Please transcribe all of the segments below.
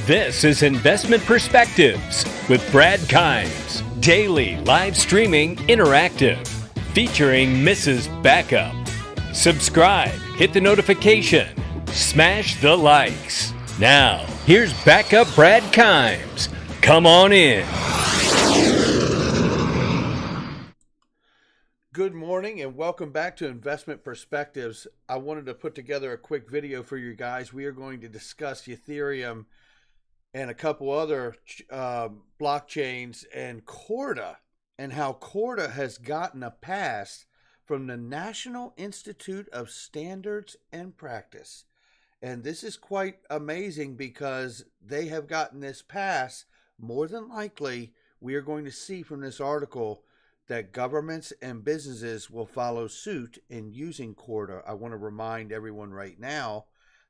This is Investment Perspectives with Brad Kimes. Daily live streaming interactive. Featuring Mrs. Backup. Subscribe, hit the notification, smash the likes. Now, here's Backup Brad Kimes. Come on in. Good morning and welcome back to Investment Perspectives. I wanted to put together a quick video for you guys. We are going to discuss Ethereum and a couple other blockchains and Corda, and how Corda has gotten a pass from the National Institute of Standards and Practice. And this is quite amazing because they have gotten this pass. More than likely, we are going to see from this article that governments and businesses will follow suit in using Corda. I want to remind everyone right now,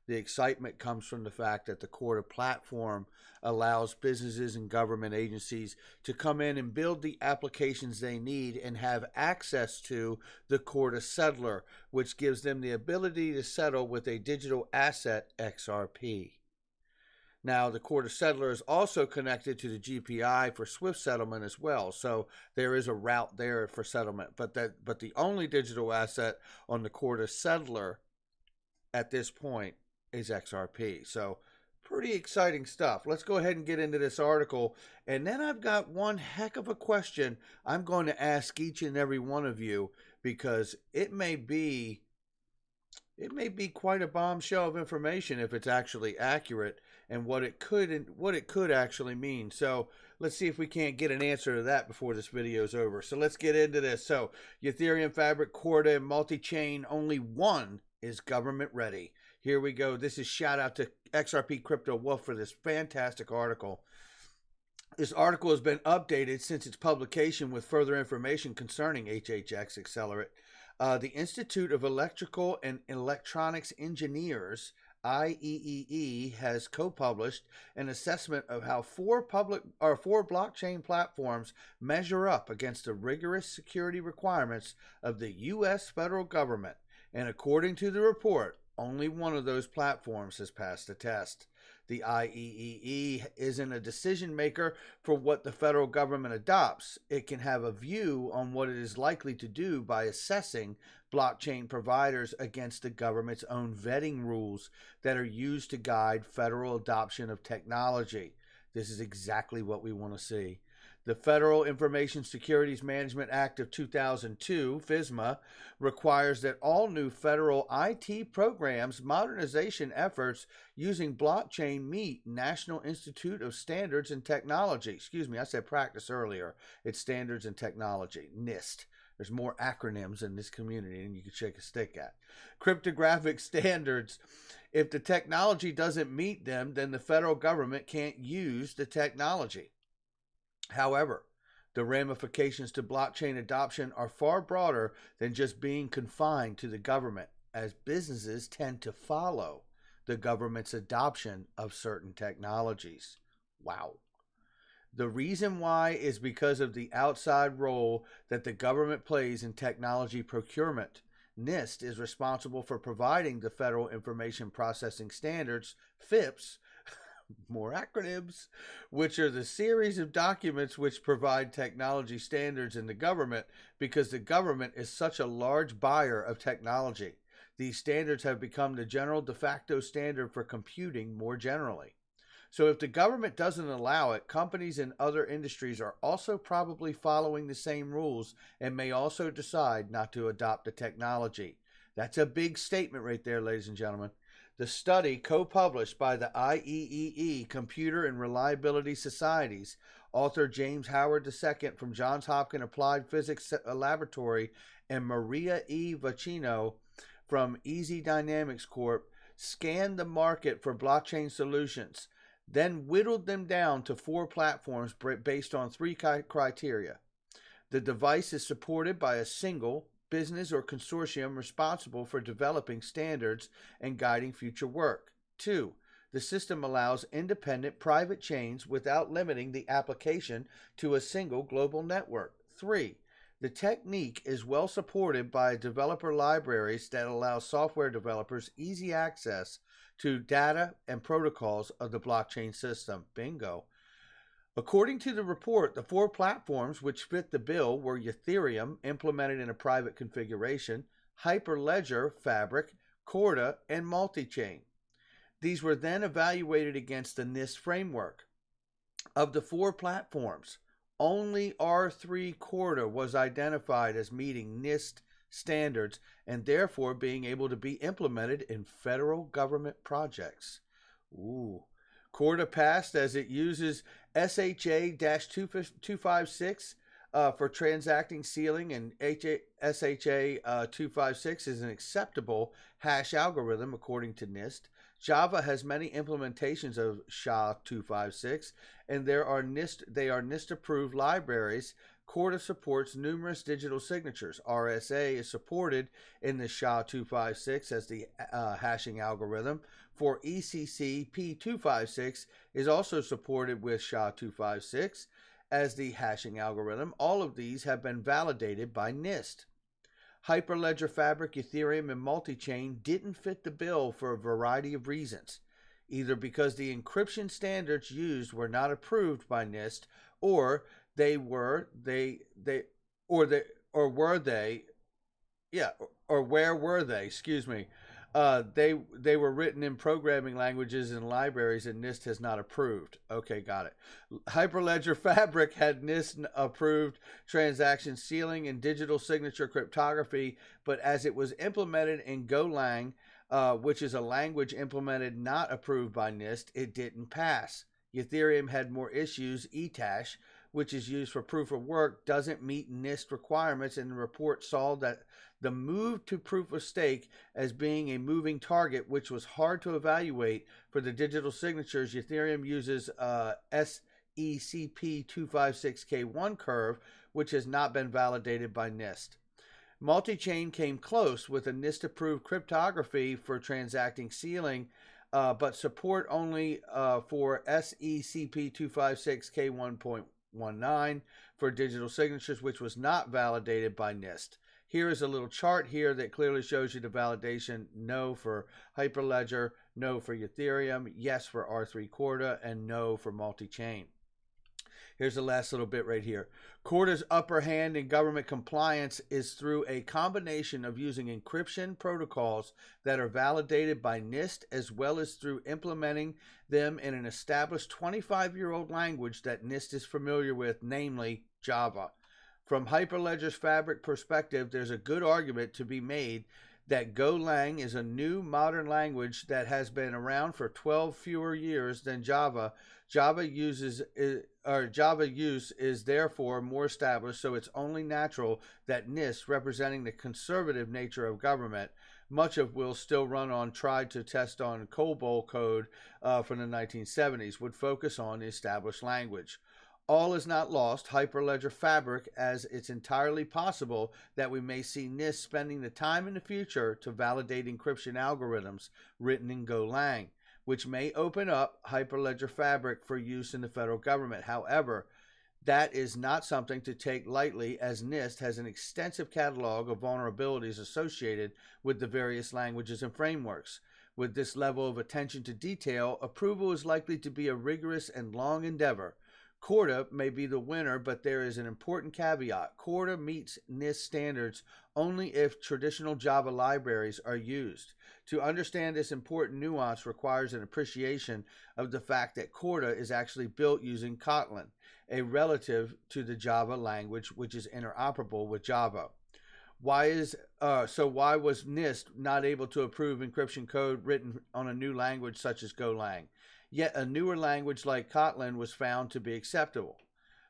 the excitement comes from the fact that the Corda platform allows businesses and government agencies to come in and build the applications they need and have access to the Corda settler, which gives them the ability to settle with a digital asset, XRP. Now, the Corda settler is also connected to the GPI for Swift settlement as well, so there is a route there for settlement. But the only digital asset on the Corda settler at this point is XRP. So pretty exciting stuff. Let's go ahead and get into this article. And then I've got one heck of a question I'm going to ask each and every one of you, because it may be quite a bombshell of information if it's actually accurate, and what it could actually mean. So let's see if we can't get an answer to that before this video is over. So let's get into this. So Ethereum Fabric, Corda, and multi-chain, only one is government ready. Here we go. This is shout out to XRP Crypto Wolf for this fantastic article. This article has been updated since its publication with further information concerning HHX Accelerate. The Institute of Electrical and Electronics Engineers, IEEE, has co-published an assessment of how four blockchain platforms measure up against the rigorous security requirements of the U.S. federal government. And according to the report, only one of those platforms has passed the test. The IEEE isn't a decision maker for what the federal government adopts. It can have a view on what it is likely to do by assessing blockchain providers against the government's own vetting rules that are used to guide federal adoption of technology. This is exactly what we want to see. The Federal Information Securities Management Act of 2002, FISMA, requires that all new federal IT programs modernization efforts using blockchain meet National Institute of Standards and Technology. Excuse me, I said practice earlier. It's Standards and Technology, NIST. There's more acronyms in this community than you can shake a stick at. Cryptographic standards. If the technology doesn't meet them, then the federal government can't use the technology. However, the ramifications to blockchain adoption are far broader than just being confined to the government, as businesses tend to follow the government's adoption of certain technologies. Wow. The reason why is because of the outside role that the government plays in technology procurement. NIST is responsible for providing the Federal Information Processing Standards, FIPS, more acronyms, which are the series of documents which provide technology standards in the government, because the government is such a large buyer of technology. These standards have become the general de facto standard for computing more generally. So if the government doesn't allow it, companies in other industries are also probably following the same rules and may also decide not to adopt the technology. That's a big statement right there, ladies and gentlemen. The study, co-published by the IEEE Computer and Reliability Societies, author James Howard II from Johns Hopkins Applied Physics Laboratory and Maria E. Vecino from Easy Dynamics Corp., scanned the market for blockchain solutions, then whittled them down to four platforms based on three criteria. The device is supported by a single business or consortium responsible for developing standards and guiding future work. 2. The system allows independent private chains without limiting the application to a single global network. 3. The technique is well supported by developer libraries that allow software developers easy access to data and protocols of the blockchain system. Bingo. According to the report, the 4 platforms which fit the bill were Ethereum, implemented in a private configuration, Hyperledger, Fabric, Corda, and Multichain. These were then evaluated against the NIST framework. Of the 4 platforms, only R3 Corda was identified as meeting NIST standards and therefore being able to be implemented in federal government projects. Ooh. Corda passed as it uses SHA-256 for transacting sealing, and SHA-256 is an acceptable hash algorithm according to NIST. Java has many implementations of SHA-256, and they are NIST-approved libraries. Corda supports numerous digital signatures. RSA is supported in the SHA-256 as the hashing algorithm. For ECC P256 is also supported with SHA-256 as the hashing algorithm. All of these have been validated by NIST. Hyperledger, Fabric, Ethereum, and Multichain didn't fit the bill for a variety of reasons, either because the encryption standards used were not approved by NIST, or where were they? They were written in programming languages and libraries and NIST has not approved. Okay, got it. Hyperledger Fabric had NIST approved transaction sealing and digital signature cryptography, but as it was implemented in Golang, which is a language implemented not approved by NIST, it didn't pass. Ethereum had more issues. Etash, which is used for proof of work, doesn't meet NIST requirements, and the report saw that the move to proof of stake as being a moving target, which was hard to evaluate for the digital signatures. Ethereum uses SECP256K1 curve, which has not been validated by NIST. Multichain came close with a NIST-approved cryptography for transacting sealing, but support only for SECP256K1.19 for digital signatures, which was not validated by NIST. Here is a little chart here that clearly shows you the validation. No for Hyperledger, no for Ethereum, yes for R3 Corda, and no for Multichain. Here's the last little bit right here. Corda's upper hand in government compliance is through a combination of using encryption protocols that are validated by NIST, as well as through implementing them in an established 25-year-old language that NIST is familiar with, namely Java. From Hyperledger's Fabric perspective, there's a good argument to be made that Golang is a new modern language that has been around for 12 fewer years than Java. Java use is therefore more established, so it's only natural that NIST, representing the conservative nature of government, much of will still run on tried to test on COBOL code from the 1970s, would focus on the established language. All is not lost. Hyperledger Fabric, as it's entirely possible that we may see NIST spending the time in the future to validate encryption algorithms written in Golang, which may open up Hyperledger Fabric for use in the federal government. However, that is not something to take lightly, as NIST has an extensive catalog of vulnerabilities associated with the various languages and frameworks. With this level of attention to detail, approval is likely to be a rigorous and long endeavor. Corda may be the winner, but there is an important caveat. Corda meets NIST standards only if traditional Java libraries are used. To understand this important nuance requires an appreciation of the fact that Corda is actually built using Kotlin, a relative to the Java language, which is interoperable with Java. Why was NIST not able to approve encryption code written on a new language such as Golang? Yet a newer language like Kotlin was found to be acceptable.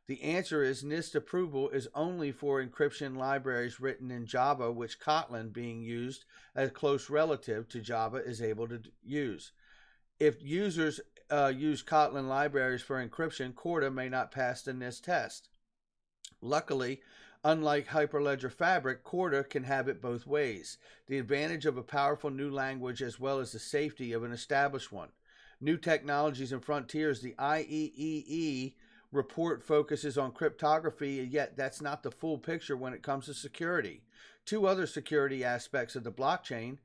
The answer is NIST approval is only for encryption libraries written in Java, which Kotlin, being used as a close relative to Java, is able to use. If users use Kotlin libraries for encryption, Corda may not pass the NIST test. Luckily, unlike Hyperledger Fabric, Corda can have it both ways, the advantage of a powerful new language as well as the safety of an established one. New technologies and frontiers, the IEEE report focuses on cryptography, yet that's not the full picture when it comes to security. Two other security aspects of the blockchain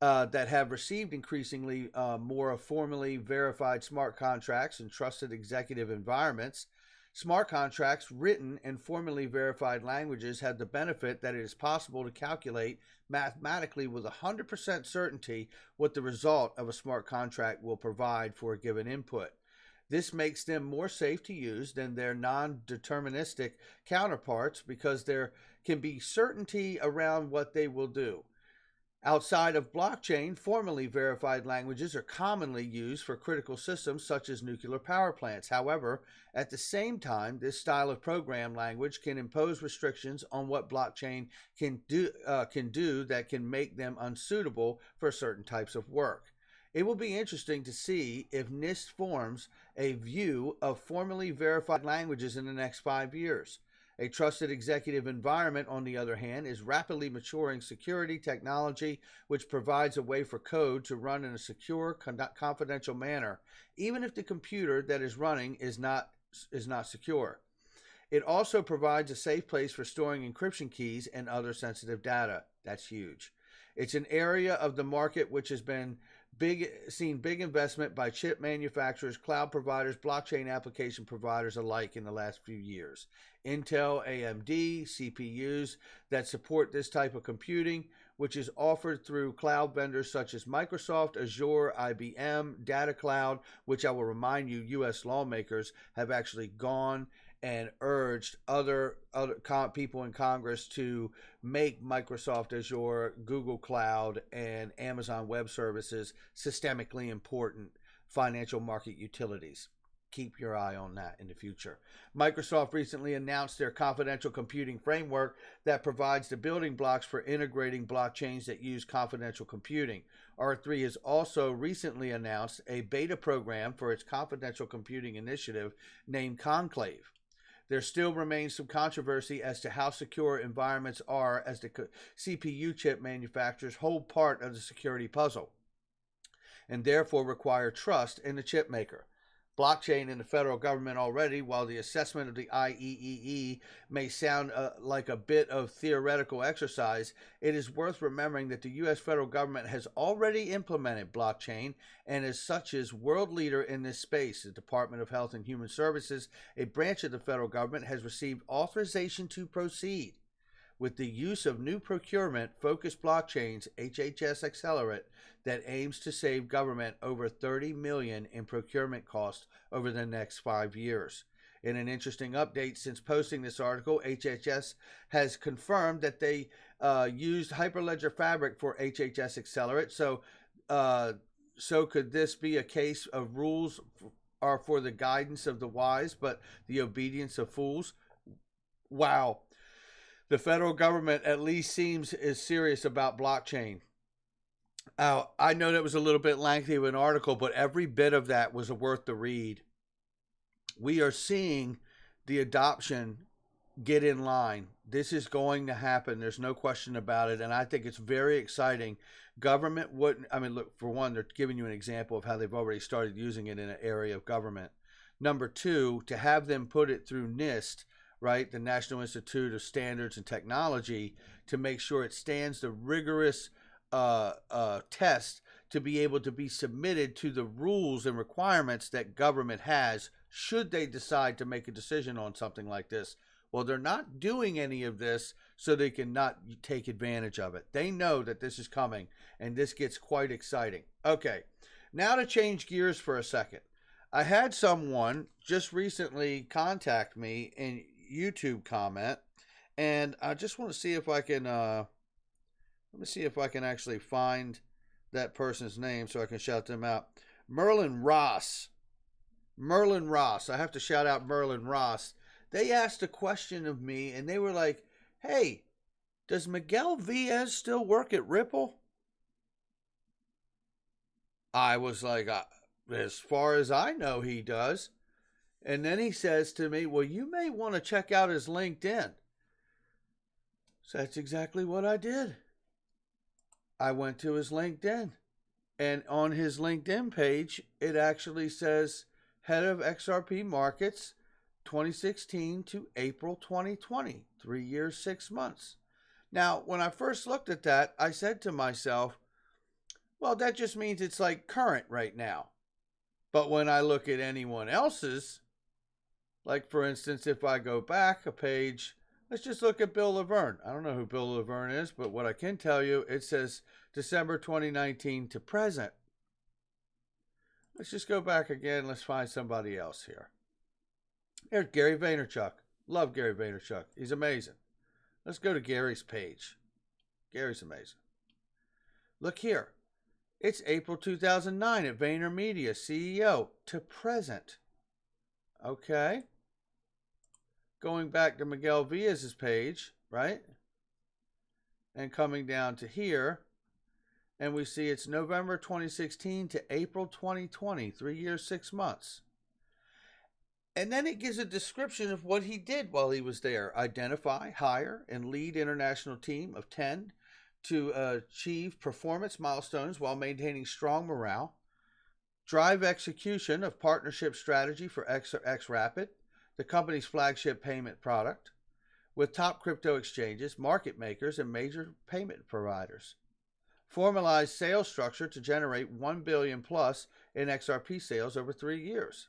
that have received increasingly more formally verified smart contracts and trusted executive environments. Smart contracts written in formally verified languages have the benefit that it is possible to calculate mathematically with 100% certainty what the result of a smart contract will provide for a given input. This makes them more safe to use than their non-deterministic counterparts because there can be certainty around what they will do. Outside of blockchain, formally verified languages are commonly used for critical systems such as nuclear power plants. However, at the same time, this style of program language can impose restrictions on what blockchain can do that can make them unsuitable for certain types of work. It will be interesting to see if NIST forms a view of formally verified languages in the next 5 years. A trusted executive environment, on the other hand, is rapidly maturing security technology, which provides a way for code to run in a secure, confidential manner, even if the computer that is running is not secure. It also provides a safe place for storing encryption keys and other sensitive data. That's huge. It's an area of the market which has been seen big investment by chip manufacturers, cloud providers, blockchain application providers alike in the last few years. Intel, AMD, CPUs that support this type of computing, which is offered through cloud vendors such as Microsoft, Azure, IBM, Data Cloud, which I will remind you, U.S. lawmakers have actually gone and urged other people in Congress to make Microsoft Azure, Google Cloud, and Amazon Web Services systemically important financial market utilities. Keep your eye on that in the future. Microsoft recently announced their confidential computing framework that provides the building blocks for integrating blockchains that use confidential computing. R3 has also recently announced a beta program for its confidential computing initiative named Conclave. There still remains some controversy as to how secure environments are, as the CPU chip manufacturers hold part of the security puzzle and therefore require trust in the chip maker. Blockchain and the federal government already, while the assessment of the IEEE may sound like a bit of theoretical exercise, it is worth remembering that the U.S. federal government has already implemented blockchain and as such is world leader in this space. The Department of Health and Human Services, a branch of the federal government, has received authorization to proceed with the use of new procurement-focused blockchains, HHS Accelerate, that aims to save government over $30 million in procurement costs over the next 5 years. In an interesting update since posting this article, HHS has confirmed that they used Hyperledger Fabric for HHS Accelerate. So could this be a case of rules are for the guidance of the wise, but the obedience of fools? Wow. The federal government at least seems is serious about blockchain. I know that was a little bit lengthy of an article, but every bit of that was worth the read. We are seeing the adoption get in line. This is going to happen. There's no question about it. And I think it's very exciting. Government wouldn't, I mean, look, for one, they're giving you an example of how they've already started using it in an area of government. Number two, to have them put it through NIST, right, the National Institute of Standards and Technology, to make sure it stands the rigorous test to be able to be submitted to the rules and requirements that government has should they decide to make a decision on something like this. Well, they're not doing any of this so they can not take advantage of it. They know that this is coming, and this gets quite exciting. Okay, now to change gears for a second. I had someone just recently contact me in YouTube comment, and I just want to see if I can let me see if I can actually find that person's name so I can shout them out. Merlin Ross. I have to shout out Merlin Ross. They asked a question of me, and they were like, hey, does Miguel Viez still work at Ripple? I was like, as far as I know, he does. And then he says to me, well, you may want to check out his LinkedIn. So that's exactly what I did. I went to his LinkedIn, and on his LinkedIn page, it actually says head of XRP markets, 2016 to April 2020, 3 years, 6 months. Now, when I first looked at that, I said to myself, well, that just means it's like current right now. But when I look at anyone else's, like for instance, if I go back a page, let's just look at Bill Laverne. I don't know who Bill Laverne is, but what I can tell you, it says December 2019 to present. Let's just go back again. Let's find somebody else here. There's Gary Vaynerchuk. Love Gary Vaynerchuk. He's amazing. Let's go to Gary's page. Gary's amazing. Look here. It's April 2009 at VaynerMedia, CEO to present. Okay. Going back to Miguel Villas's page, right? And coming down to here, and we see it's November 2016 to April 2020, 3 years, 6 months. And then it gives a description of what he did while he was there. Identify, hire, and lead international team of 10 to achieve performance milestones while maintaining strong morale. Drive execution of partnership strategy for XRP, the company's flagship payment product, with top crypto exchanges, market makers, and major payment providers. Formalize sales structure to generate $1 billion plus in XRP sales over 3 years.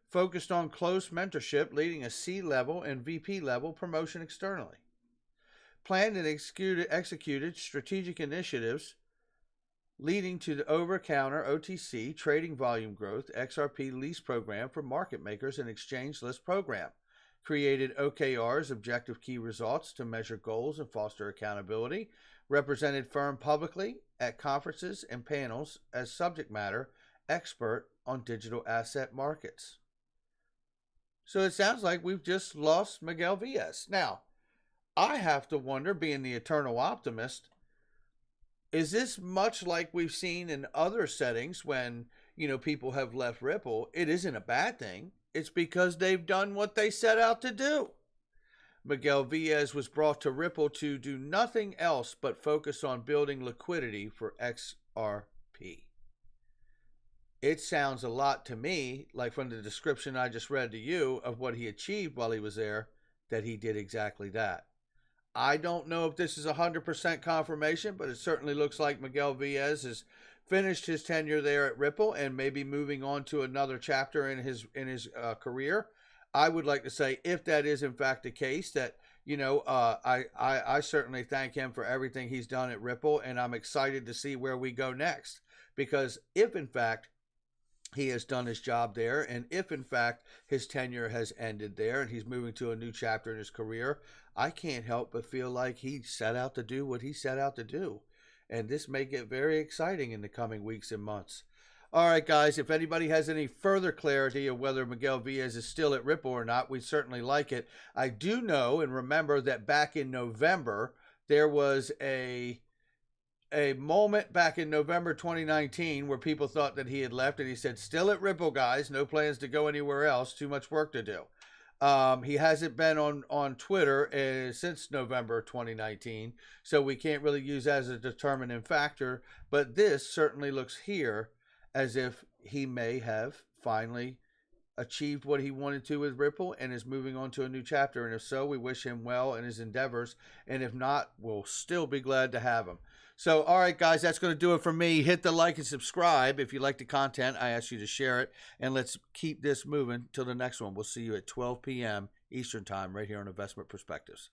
Focused on close mentorship, leading a C-level and VP-level promotion externally. Planned and executed strategic initiatives leading to the over-counter OTC trading volume growth XRP lease program for market makers and exchange list program. Created OKRs, objective key results, to measure goals and foster accountability. Represented firm publicly at conferences and panels as subject matter expert on digital asset markets. So it sounds like we've just lost Miguel Villas. Now, I have to wonder, being the eternal optimist, is this much like we've seen in other settings when, people have left Ripple? It isn't a bad thing. It's because they've done what they set out to do. Miguel Villas was brought to Ripple to do nothing else but focus on building liquidity for XRP. It sounds a lot to me like, from the description I just read to you of what he achieved while he was there, that he did exactly that. I don't know if this is 100% confirmation, but it certainly looks like Miguel Villas has finished his tenure there at Ripple and maybe moving on to another chapter in his career. I would like to say, if that is in fact the case, that I certainly thank him for everything he's done at Ripple, and I'm excited to see where we go next. Because if in fact he has done his job there, and if in fact his tenure has ended there and he's moving to a new chapter in his career, I can't help but feel like he set out to do what he set out to do. And this may get very exciting in the coming weeks and months. All right, guys, if anybody has any further clarity of whether Miguel Villas is still at Ripple or not, we'd certainly like it. I do know and remember that back in November, there was a moment back in November 2019 where people thought that he had left, and he said, still at Ripple, guys, no plans to go anywhere else, too much work to do. He hasn't been on Twitter since November 2019, so we can't really use that as a determining factor, but this certainly looks here as if he may have finally achieved what he wanted to with Ripple and is moving on to a new chapter. And if so, we wish him well in his endeavors, and if not, we'll still be glad to have him. So, all right, guys, that's going to do it for me. Hit the like and subscribe. If you like the content, I ask you to share it. And let's keep this moving till the next one. We'll see you at 12 p.m. Eastern Time right here on Investment Perspectives.